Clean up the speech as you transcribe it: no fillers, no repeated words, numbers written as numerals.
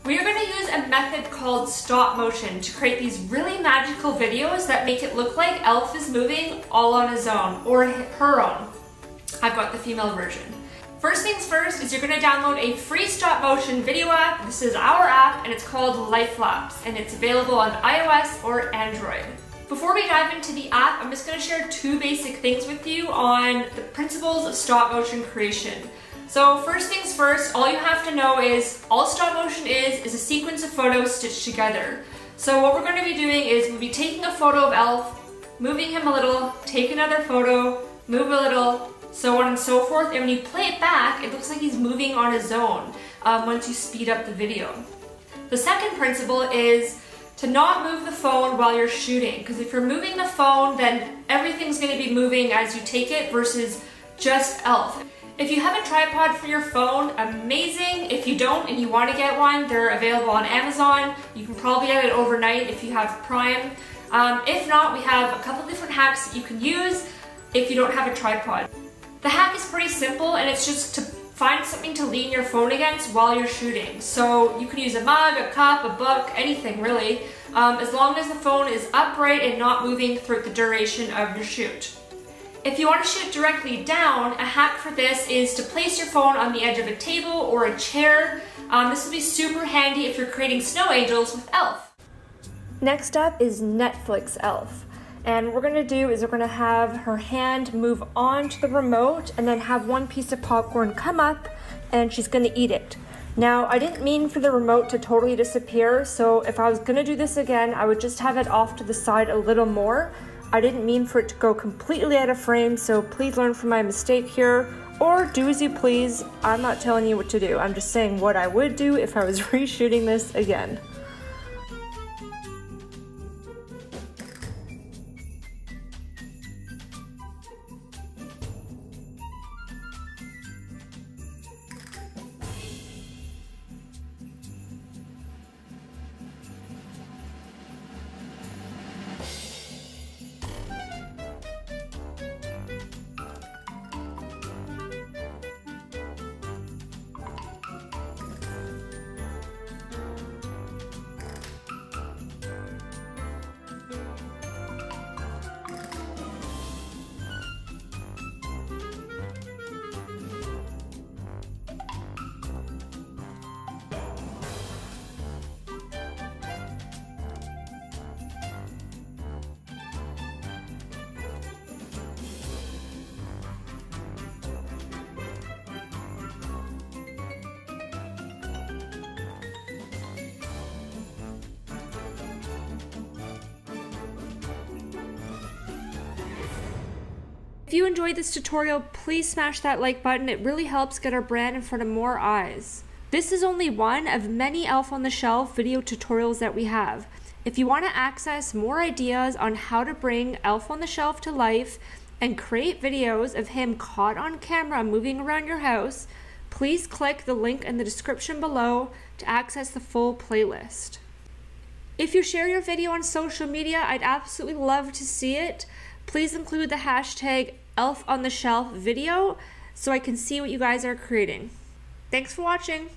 We are going to use a method called stop motion to create these really magical videos that make it look like Elf is moving all on his own, or her own. I've got the female version. First things first is you're going to download a free stop motion video app. This is our app and it's called LifeLapse and it's available on iOS or Android. Before we dive into the app, I'm just going to share two basic things with you on the principles of stop motion creation. So first things first, all you have to know is all stop motion is a sequence of photos stitched together. So what we're going to be doing is we'll be taking a photo of Elf, moving him a little, take another photo, move a little, so on and so forth, and when you play it back, it looks like he's moving on his own once you speed up the video. The second principle is to not move the phone while you're shooting, because if you're moving the phone, then everything's going to be moving as you take it versus just Elf. If you have a tripod for your phone, amazing. If you don't and you want to get one, they're available on Amazon. You can probably get it overnight if you have Prime. If not, we have a couple different hacks that you can use if you don't have a tripod. The hack is pretty simple and it's just to find something to lean your phone against while you're shooting. So you can use a mug, a cup, a book, anything really, as long as the phone is upright and not moving throughout the duration of your shoot. If you want to shoot directly down, a hack for this is to place your phone on the edge of a table or a chair. This will be super handy if you're creating snow angels with Elf. Next up is Netflix Elf. And what we're going to do is we're going to have her hand move onto the remote and then have one piece of popcorn come up and she's going to eat it. Now, I didn't mean for the remote to totally disappear, so if I was going to do this again, I would just have it off to the side a little more. I didn't mean for it to go completely out of frame, so please learn from my mistake here, or do as you please. I'm not telling you what to do. I'm just saying what I would do if I was reshooting this again. If you enjoyed this tutorial, please smash that like button. It really helps get our brand in front of more eyes. This is only one of many Elf on the Shelf video tutorials that we have. If you want to access more ideas on how to bring Elf on the Shelf to life and create videos of him caught on camera moving around your house, please click the link in the description below to access the full playlist. If you share your video on social media, I'd absolutely love to see it. Please include the hashtag ElfOnTheShelfVideo so I can see what you guys are creating. Thanks for watching.